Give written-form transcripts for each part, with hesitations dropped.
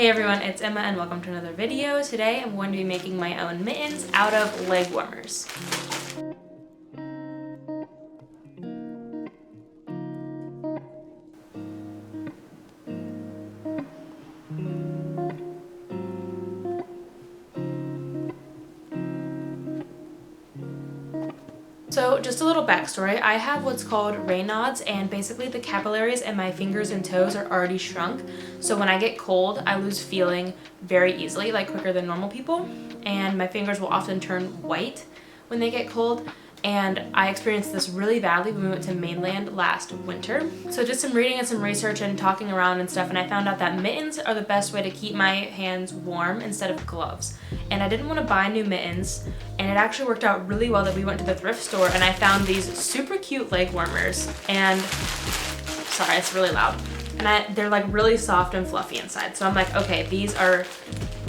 Hey everyone, it's Emma and welcome to another video. Today I'm going to be making my own mittens out of leg warmers. So just a little backstory, I have what's called Raynaud's, and basically the capillaries in my fingers and toes are already shrunk. So when I get cold, I lose feeling very easily, like quicker than normal people. And my fingers will often turn white when they get cold. And I experienced this really badly when we went to mainland last winter. So just some reading and some research and talking around and stuff, and I found out that mittens are the best way to keep my hands warm instead of gloves. And I didn't want to buy new mittens, and it actually worked out really well that we went to the thrift store and I found these super cute leg warmers. And sorry, it's really loud. And they're like really soft and fluffy inside. So I'm like, okay, these are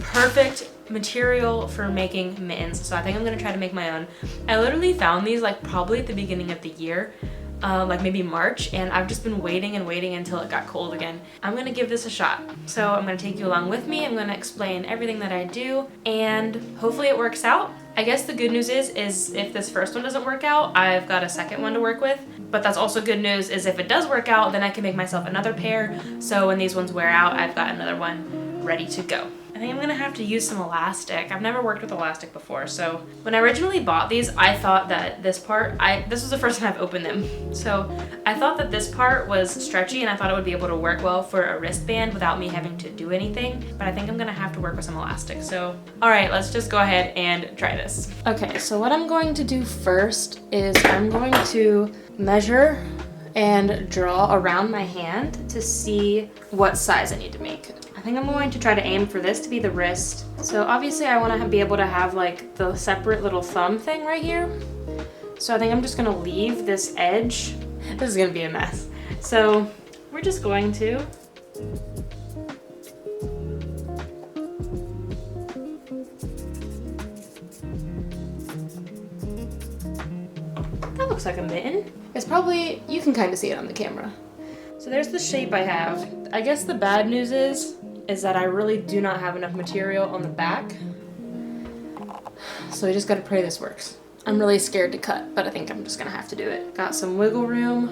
perfect material for making mittens, so I think I'm gonna try to make my own. I literally found these like probably at the beginning of the year, like maybe March, and I've just been waiting and waiting until it got cold again. I'm gonna give this a shot, so I'm gonna take you along with me. I'm gonna explain everything that I do, and hopefully it works out. I guess the good news is if this first one doesn't work out, I've got a second one to work with. But that's also good news is if it does work out, then I can make myself another pair, so when these ones wear out, I've got another one ready to go. I think I'm gonna have to use some elastic. I've never worked with elastic before, so when I originally bought these, I thought that this part, this was the first time I've opened them, so I thought that this part was stretchy and I thought it would be able to work well for a wristband without me having to do anything, but I think I'm gonna have to work with some elastic. So, all right, let's just go ahead and try this. Okay, so what I'm going to do first is I'm going to measure and draw around my hand to see what size I need to make. I think I'm going to try to aim for this to be the wrist. So obviously I want to be able to have like the separate little thumb thing right here. So I think I'm just going to leave this edge. This is going to be a mess. So we're just going to that looks like a mitten. It's probably, you can kind of see it on the camera. So there's the shape I have. I guess the bad news is that I really do not have enough material on the back. So I just gotta pray this works. I'm really scared to cut, but I think I'm just gonna have to do it. Got some wiggle room.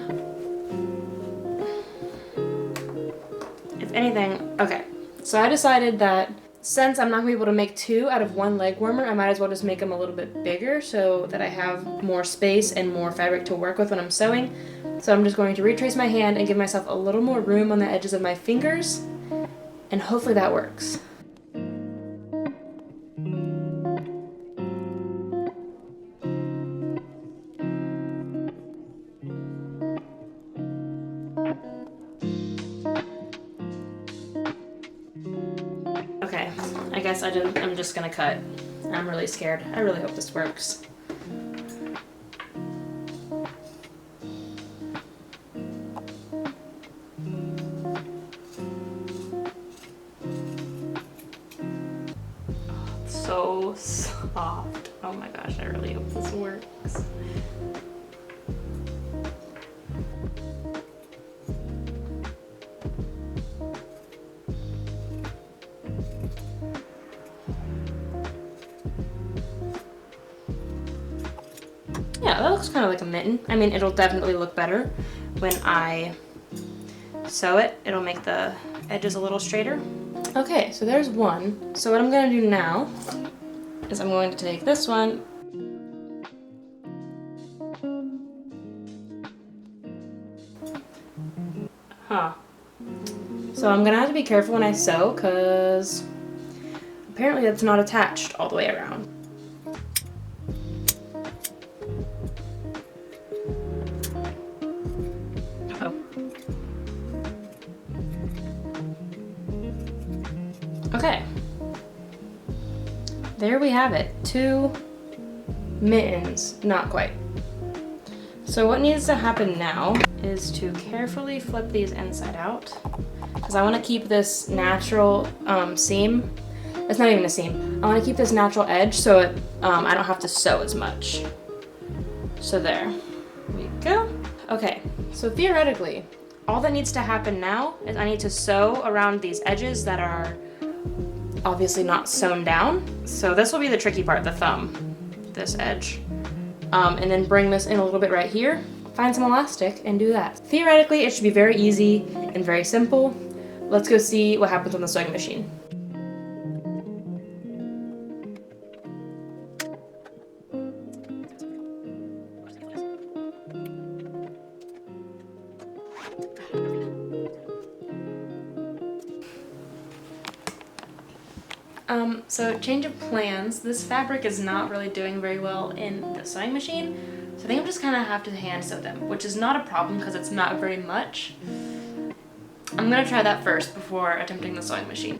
If anything, okay. So I decided that since I'm not gonna be able to make two out of one leg warmer, I might as well just make them a little bit bigger so that I have more space and more fabric to work with when I'm sewing. So I'm just going to retrace my hand and give myself a little more room on the edges of my fingers, and hopefully that works. Okay, I guess I'm just gonna cut. I'm really scared. I really hope this works. So soft. Oh my gosh, I really hope this works. Yeah, that looks kind of like a mitten. I mean, it'll definitely look better when I sew it. It'll make the edges a little straighter. Okay, so there's one. So what I'm gonna do now is I'm going to take this one So I'm gonna have to be careful when I sew because apparently it's not attached all the way around. Okay, there we have it, 2 mittens, not quite. So what needs to happen now is to carefully flip these inside out because I want to keep this natural seam. It's not even a seam. I want to keep this natural edge so I don't have to sew as much. So there we go. Okay, so theoretically, all that needs to happen now is I need to sew around these edges that are obviously not sewn down. So this will be the tricky part, the thumb, this edge. And then bring this in a little bit right here, find some elastic and do that. Theoretically, it should be very easy and very simple. Let's go see what happens on the sewing machine. So change of plans. This fabric is not really doing very well in the sewing machine, so I think I'm just gonna have to hand sew them, which is not a problem because it's not very much. I'm gonna try that first before attempting the sewing machine.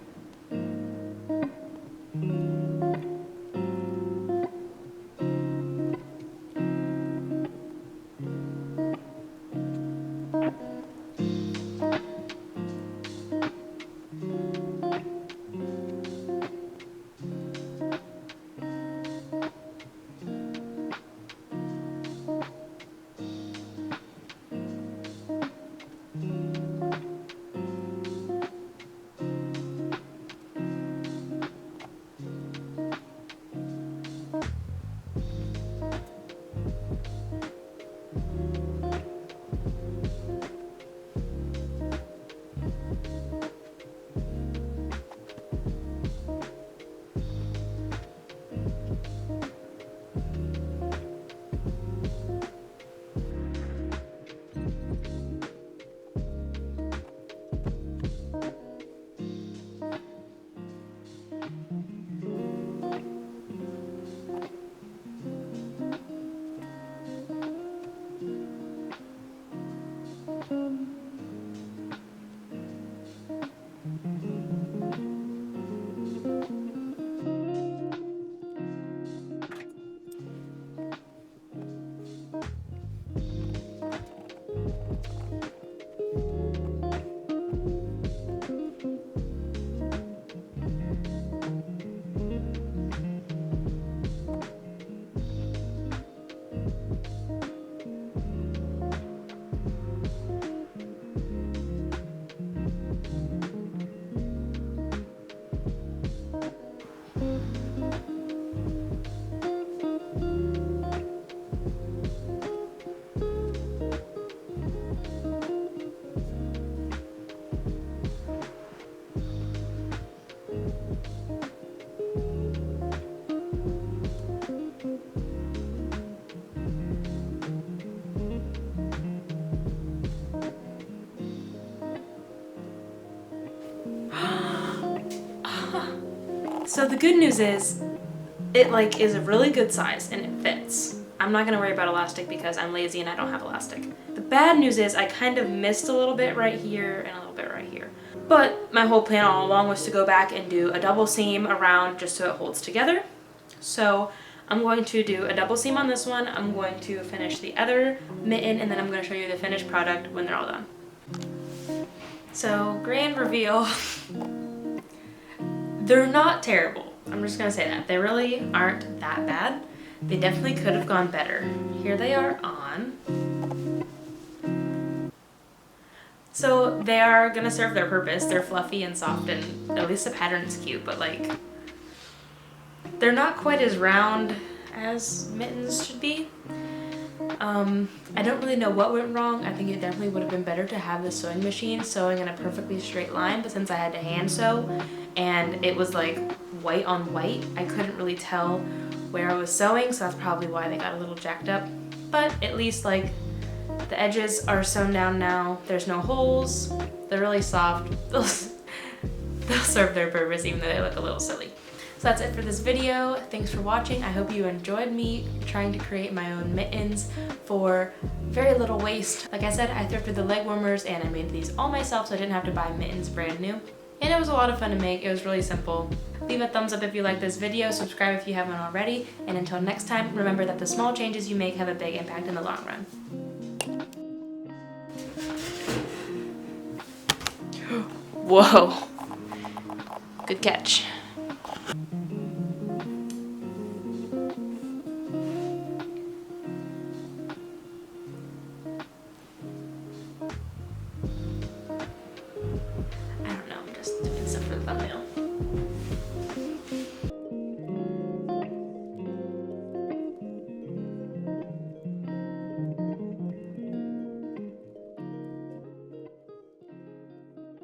So the good news is, it is a really good size and it fits. I'm not gonna worry about elastic because I'm lazy and I don't have elastic. The bad news is I kind of missed a little bit right here and a little bit right here. But my whole plan all along was to go back and do a double seam around just so it holds together. So I'm going to do a double seam on this one. I'm going to finish the other mitten and then I'm going to show you the finished product when they're all done. So grand reveal. They're not terrible. I'm just gonna say that. They really aren't that bad. They definitely could have gone better. Here they are on. So they are gonna serve their purpose. They're fluffy and soft and at least the pattern is cute, but they're not quite as round as mittens should be. I don't really know what went wrong. I think it definitely would have been better to have the sewing machine sewing in a perfectly straight line, but since I had to hand sew and it was white on white, I couldn't really tell where I was sewing, so that's probably why they got a little jacked up. But at least the edges are sewn down now. There's no holes. They're really soft. They'll serve their purpose even though they look a little silly. So that's it for this video. Thanks for watching. I hope you enjoyed me trying to create my own mittens for very little waste. Like I said, I thrifted the Legwarmers and I made these all myself so I didn't have to buy mittens brand new. And it was a lot of fun to make. It was really simple. Leave a thumbs up if you like this video, subscribe if you haven't already, and until next time, remember that the small changes you make have a big impact in the long run. Whoa. Good catch.